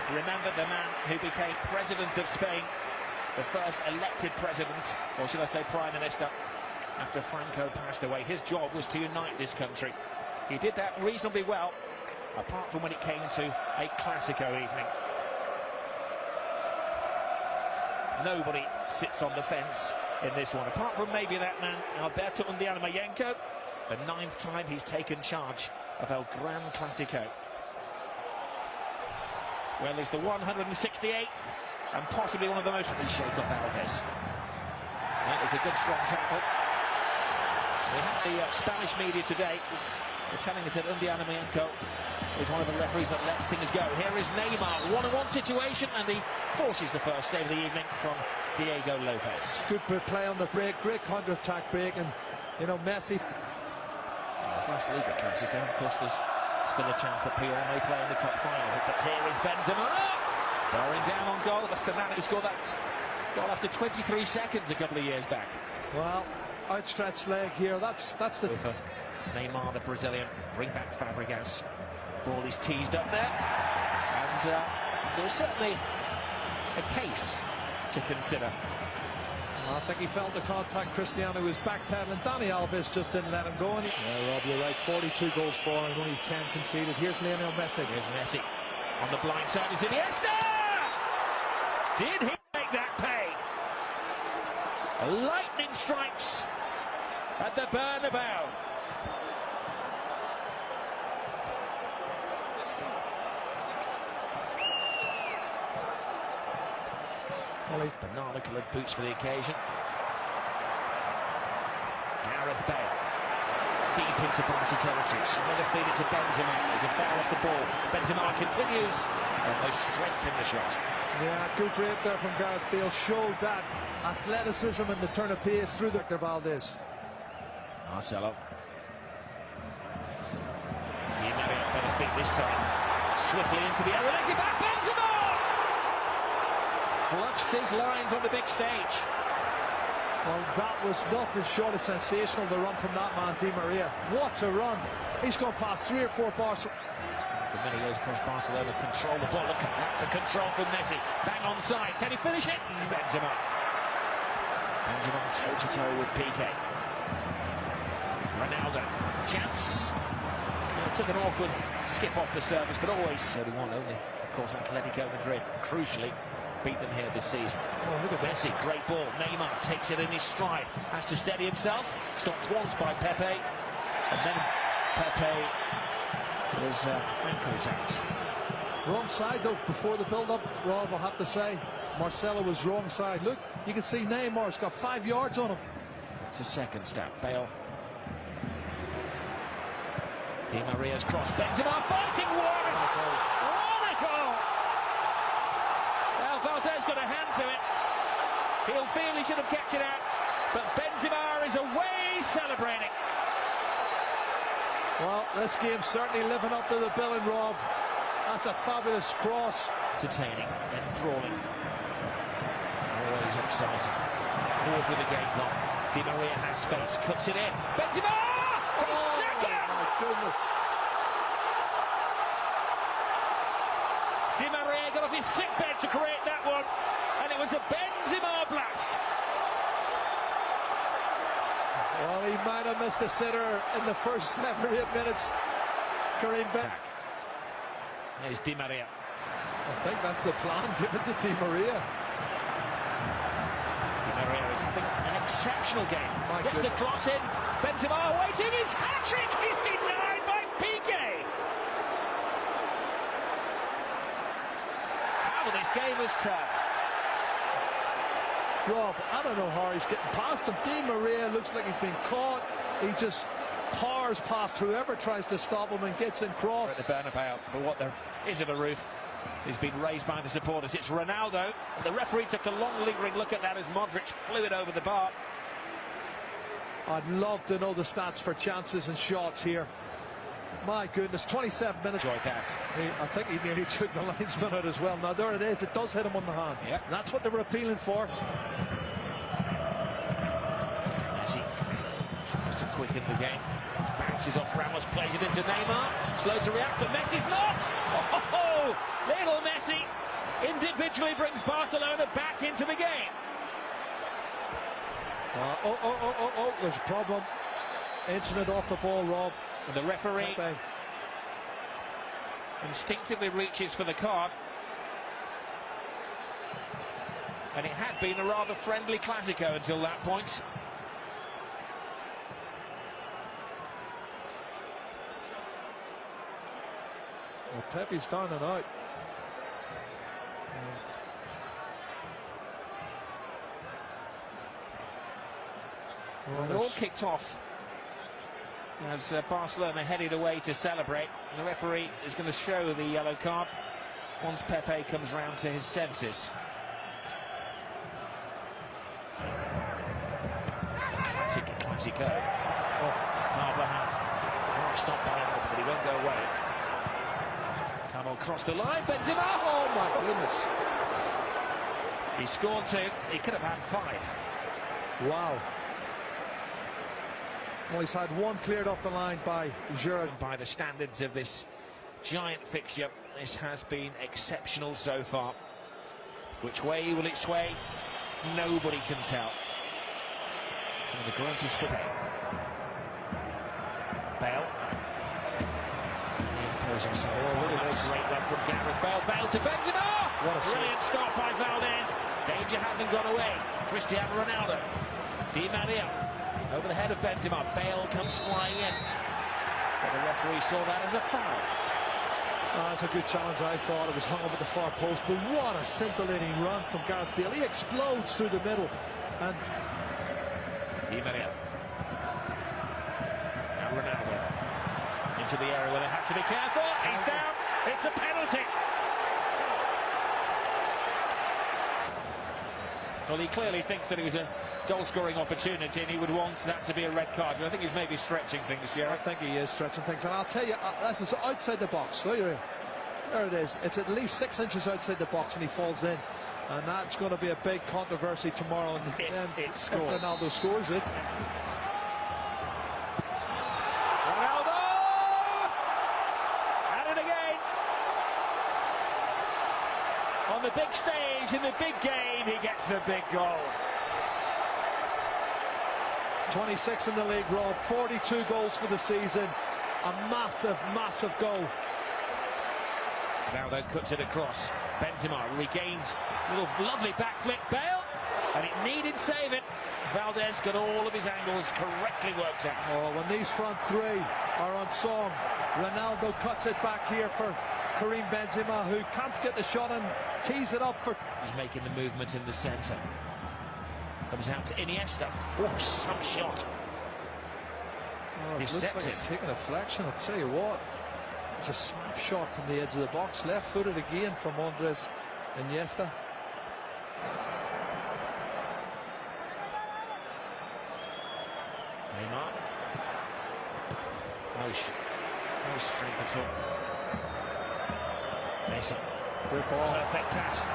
remembered the man who became president of Spain, the first elected president, or should I say prime minister, after Franco passed away. His job was to unite this country. He did that reasonably well, apart from when it came to a Clásico evening. Nobody sits on the fence in this one, apart from maybe that man, Alberto Undiana-Mayenko, the 9th time he's taken charge of El Gran Clásico. Well, there's the 168, and possibly one of the most shake-up out of this. That is a good, strong tackle. We have the Spanish media today were telling us that Undiana-Mayenko is one of the referees that lets things go. Here is Neymar, one-on-one situation, and he forces the first save of the evening from Diego Lopez. Good play on the break, great counter-attack break, and you know, Messi. It's last Liga Clásico. Of course, there's still a chance that Puyol may play in the cup final. But here is Benzema, bearing down on goal. That's the man who scored that goal after 23 seconds a couple of years back. Well, outstretched leg here. That's the. For Neymar, the Brazilian, bring back Fabregas. Ball is teased up there, and there's certainly a case to consider. I think he felt the contact. Cristiano was backpedaling. Dani Alves just didn't let him go. Yeah, Rob, you're right. 42 goals for and only 10 conceded. Here's Lionel Messi. Here's Messi on the blind side. Is Iniesta? Did he make that pay? Lightning strikes at the Bernabeu. Banana-coloured boots for the occasion. Gareth Bale deep into Barca territory. Trying to feed it to Benzema. There's a foul off the ball. Benzema continues. Almost strength in the shot. Yeah, good break there from Gareth Bale. Showed that athleticism and the turn of pace through the Valdez. Marcelo. Di Maria better feet this time. Swiftly into the area. Let's it back. Benzema! Fluffs his lines on the big stage. Well, that was nothing short of sensational, the run from that man, Di Maria. What a run. He's gone past 3 or 4 bars. For many years, of course, Barcelona control the ball. Look at that, the control from Messi. Bang on side. Can he finish it? Benzema. Benzema toe-to-toe with Piqué. Ronaldo. Chance. It took an awkward skip off the service, but always 31 only. Of course, Atletico Madrid, crucially, beat them here this season. Oh, look at Messi, great ball. Neymar takes it in his stride, has to steady himself. Stopped once by Pepe, and then Pepe was ankle tapped. Wrong side though before the build-up, Rob, I'll have to say. Marcelo was wrong side. Look, you can see Neymar's got 5 yards on him. It's a second step. Bale. Di Maria's cross. Benzema fighting Juarez. What a goal! Valdez got a hand to it. He'll feel he should have kept it out, but Benzema is away celebrating. Well, this game's certainly living up to the billing, Rob. That's a fabulous cross. Entertaining, enthralling, always exciting. Fourth of the game gone. Di Maria has space, cuts it in. Benzema! His second! My goodness. Di Maria got off his sickbed to create that one, and it was a Benzema blast. Well, he might have missed the sitter in the first 7 or 8 minutes. Karim Benzema. There's Di Maria. I think that's the plan. Give it to Di Maria. Di Maria is having an exceptional game. Gets the cross in. Benzema waiting his hat-trick. He's denied by Piqué. How this game has turned. Rob, I don't know how he's getting past him. Di Maria looks like he's been caught. He just powers past whoever tries to stop him and gets in cross. At the Bernabeu, but what there is of a roof is being raised by the supporters. It's Ronaldo, and the referee took a long lingering look at that as Modric flew it over the bar. I'd love to know the stats for chances and shots here. My goodness, 27 minutes. Enjoyed that. I think he nearly took the linesman out as well. Now there it is, it does hit him on the hand. Yep. That's what they were appealing for. Messi tries to quicken the game. Bounces off Ramos, plays it into Neymar. Slow to react, but Messi's not! Oh, little Messi. Messi individually brings Barcelona back into the game. There's a problem. Incident off the ball, Rob. And the referee instinctively reaches for the card. And it had been a rather friendly Clasico until that point. Well, Pepe's down and out. Well, it all kicked off as Barcelona headed away to celebrate. The referee is going to show the yellow card once Pepe comes round to his senses. Classico. Carvajal. Stopped by him, but he won't go away. Camel crossed the line. Benzema. Oh my goodness. He scored 2. He could have had 5. Wow. Well, he's had 1 cleared off the line by Giroud. By the standards of this giant fixture, this has been exceptional so far. Which way will it sway? Nobody can tell. Some of the greatest for Bale. Bale. Great run from Gareth Bale. Bale to Benzema. What a brilliant stop by Valdez. Danger hasn't gone away. Cristiano Ronaldo. Di Maria. Over the head of Benzema. Bale comes flying in. But the referee saw that as a foul. That's a good challenge, I thought. It was hung up at the far post. But what a scintillating run from Gareth Bale. He explodes through the middle. And Di Maria. Now Ronaldo. Into the area where they have to be careful. He's down. It's a penalty. Well, he clearly thinks that it was a goal-scoring opportunity and he would want that to be a red card. But I think he's maybe stretching things, Jerry. I think he is stretching things. And I'll tell you, this is outside the box. There it is. It's at least 6 inches outside the box and he falls in. And that's going to be a big controversy tomorrow. If Ronaldo scores it. Ronaldo! At it again! On the big stage, in the big game, he gets the big goal. 26 in the league, Rob. 42 goals for the season. A massive, massive goal. Ronaldo cuts it across. Benzema regains a little lovely backflip. Bale, and it needed saving. Valdez got all of his angles correctly worked out. Oh, when these front 3 are on song, Ronaldo cuts it back here for Karim Benzema, who can't get the shot and tees it up for... He's making the movement in the centre. Comes out to Iniesta. Oh, some shot. Oh, it looks like it's taking a flexion, I'll tell you what. It's a snapshot from the edge of the box. Left-footed again from Andres Iniesta. Neymar. No strength at all. Messi. Good ball. Perfect pass.